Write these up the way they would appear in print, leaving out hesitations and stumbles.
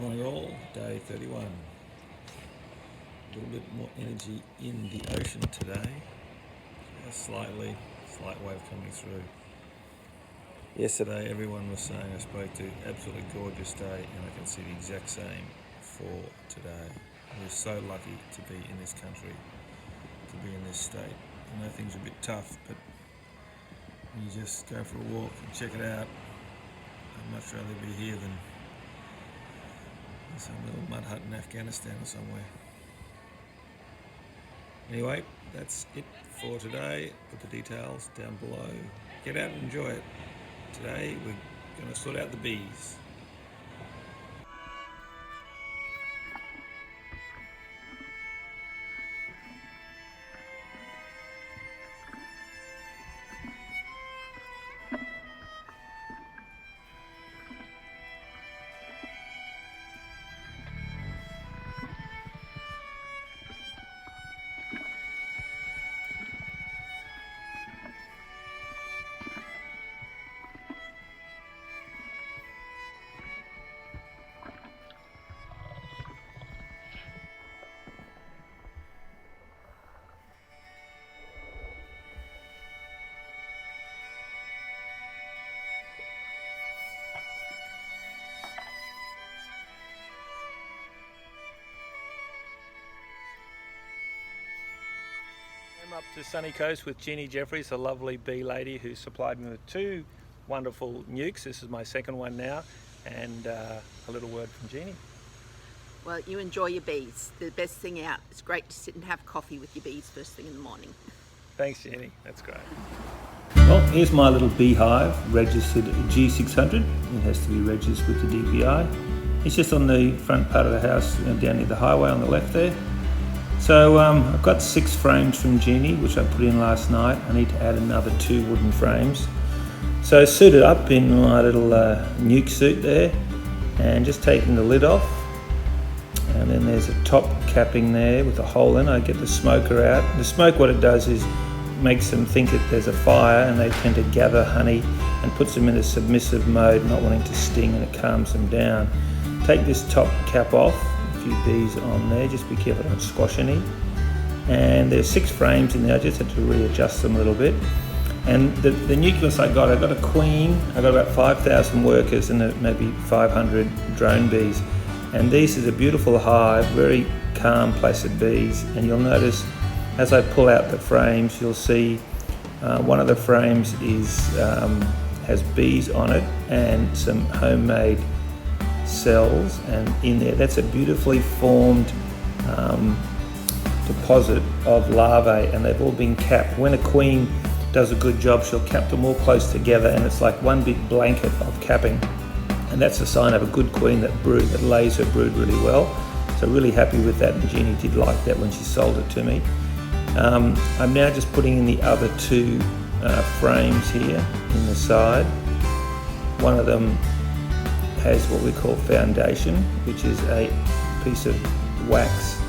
Morning all, day 31. A little bit more energy in the ocean today. A slight wave coming through. Yesterday everyone was saying I spoke to absolutely gorgeous day, and I can see the exact same for today. We're so lucky to be in this country, to be in this state. I know things are a bit tough, but when you just go for a walk and check it out, I'd much rather be here than in some little mud hut in Afghanistan or somewhere. Anyway, that's it for today. Put the details down below. Get out and enjoy it. Today we're going to sort out the bees. I'm up to Sunny Coast with Jeannie Jeffries, a lovely bee lady who supplied me with two wonderful nukes. This is my second one now, and a little word from Jeannie. Well, you enjoy your bees. The best thing out. It's great to sit and have coffee with your bees first thing in the morning. Thanks, Jeannie. That's great. Well, here's my little beehive, registered G600. It has to be registered with the DPI. It's just on the front part of the house, down near the highway on the left there. So I've got 6 frames from Jeannie, which I put in last night. I need to add another 2 wooden frames. So suited up in my little nuke suit there, and just taking the lid off. And then there's a top capping there with a hole in. I get the smoker out. The smoke, what it does is makes them think that there's a fire, and they tend to gather honey and puts them in a submissive mode, not wanting to sting, and it calms them down. Take this top cap off. Few bees on there, just be careful don't squash any. And there's 6 frames in there. I just had to readjust them a little bit. And the nucleus I got a queen. I got about 5,000 workers and maybe 500 drone bees. And this is a beautiful hive, very calm, placid bees. And you'll notice as I pull out the frames, you'll see one of the frames has bees on it and some homemade cells, and in there that's a beautifully formed deposit of larvae, and they've all been capped. When a queen does a good job, she'll cap them all close together, and it's like one big blanket of capping, and that's a sign of a good queen that lays her brood really well. So really happy with that, and Jeannie did like that when she sold it to me. I'm now just putting in the other 2 frames here in the side. One of them has what we call foundation, which is a piece of wax.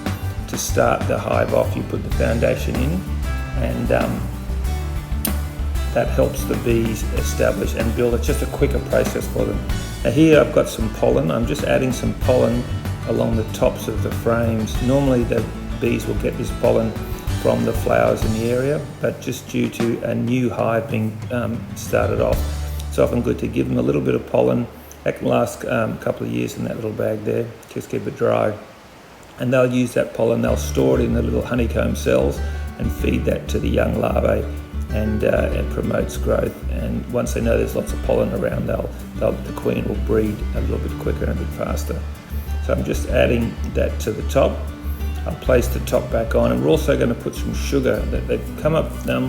To start the hive off, you put the foundation in, and that helps the bees establish and build. It's just a quicker process for them. Now here I've got some pollen. I'm just adding some pollen along the tops of the frames. Normally the bees will get this pollen from the flowers in the area, but just due to a new hive being started off, it's often good to give them a little bit of pollen. That can last a couple of years in that little bag there. Just keep it dry. And they'll use that pollen, they'll store it in the little honeycomb cells and feed that to the young larvae, and it promotes growth. And once they know there's lots of pollen around, the queen will breed a little bit quicker and a bit faster. So I'm just adding that to the top. I'll place the top back on, and we're also going to put some sugar. They've come up a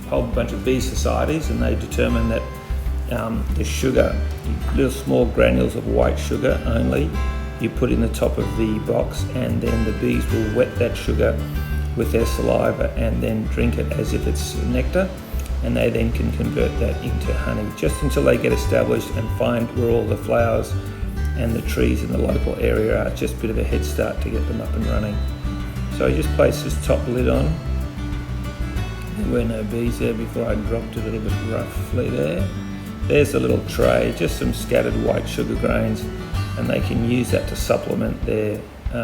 whole bunch of bee societies, and they determine that the sugar, little small granules of white sugar only, you put in the top of the box, and then the bees will wet that sugar with their saliva and then drink it as if it's nectar, and they then can convert that into honey, just until they get established and find where all the flowers and the trees in the local area are. Just a bit of a head start to get them up and running. So I just place this top lid on. There were no bees there before I dropped it a little bit roughly there. There's a little tray, just some scattered white sugar grains, and they can use that to supplement their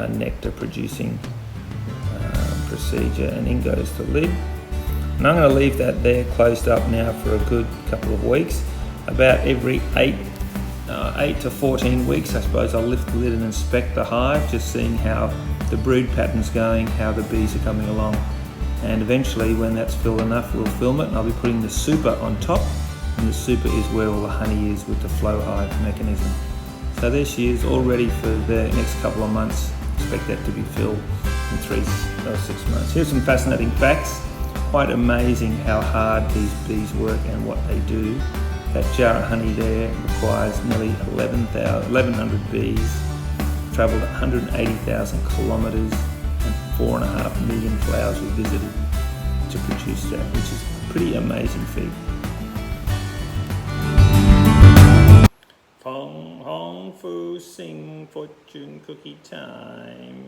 nectar producing procedure. And in goes the lid. And I'm going to leave that there closed up now for a good couple of weeks. About every 8 to 14 weeks, I suppose, I'll lift the lid and inspect the hive, just seeing how the brood pattern's going, how the bees are coming along. And eventually, when that's filled enough, we'll film it, and I'll be putting the super on top. And the super is where all the honey is with the flow hive mechanism. So there she is, all ready for the next couple of months. Expect that to be filled in 3 or 6 months. Here's some fascinating facts. Quite amazing how hard these bees work and what they do. That jar of honey there requires nearly 1,100 bees, travelled 180,000 kilometres, and 4.5 million flowers were visited to produce that, which is a pretty amazing feat. Fong Hong Fu Sing fortune cookie time.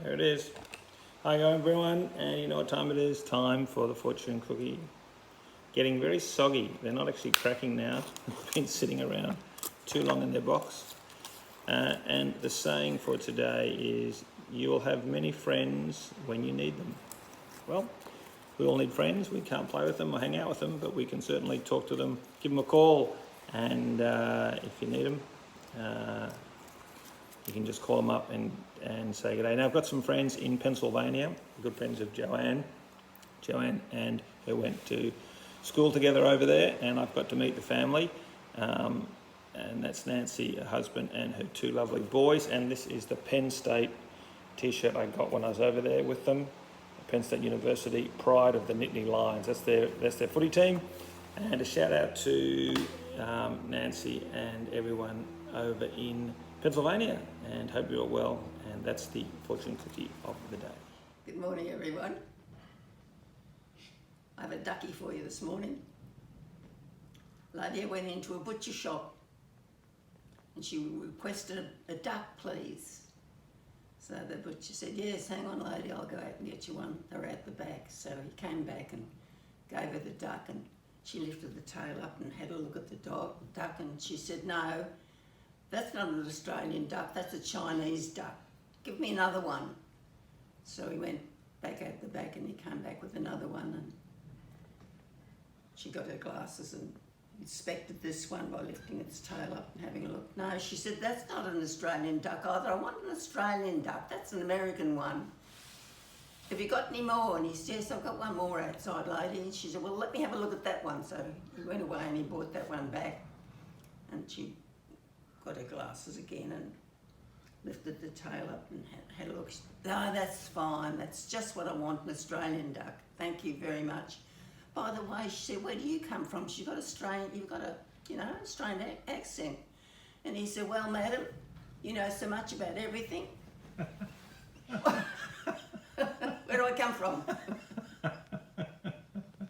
There it is. Hi everyone, and you know what time it is? Time for the fortune cookie. Getting very soggy. They're not actually cracking now. They've been sitting around too long in their box. And the saying for today is, you will have many friends when you need them. Well, we all need friends. We can't play with them or hang out with them, but we can certainly talk to them, give them a call, and if you need them, you can just call them up and say good day. Now, I've got some friends in Pennsylvania, good friends of Joanne and who went to school together over there, and I've got to meet the family. And that's Nancy, her husband, and her 2 lovely boys. And this is the Penn State t-shirt I got when I was over there with them. Penn State University, pride of the Nittany Lions. That's their footy team. And a shout out to Nancy and everyone over in Pennsylvania, and hope you're well. And that's the fortune cookie of the day. Good morning, everyone. I have a ducky for you this morning. Lady went into a butcher shop and she requested a duck, please. So the butcher said, yes, hang on lady, I'll go out and get you one. They were at the back. So he came back and gave her the duck, and she lifted the tail up and had a look at the duck, and she said, no, that's not an Australian duck, that's a Chinese duck. Give me another one. So he went back at the back and he came back with another one, and she got her glasses and inspected this one by lifting its tail up and having a look. No, she said, that's not an Australian duck either. I want an Australian duck. That's an American one. Have you got any more? And he said, yes, I've got one more outside, lady. And she said, well, let me have a look at that one. So he went away and he brought that one back. And she got her glasses again and lifted the tail up and had a look. She said, no, that's fine. That's just what I want, an Australian duck. Thank you very much. By the way, she said, where do you come from? You've got a Australian accent. And he said, well, madam, you know so much about everything. Where do I come from?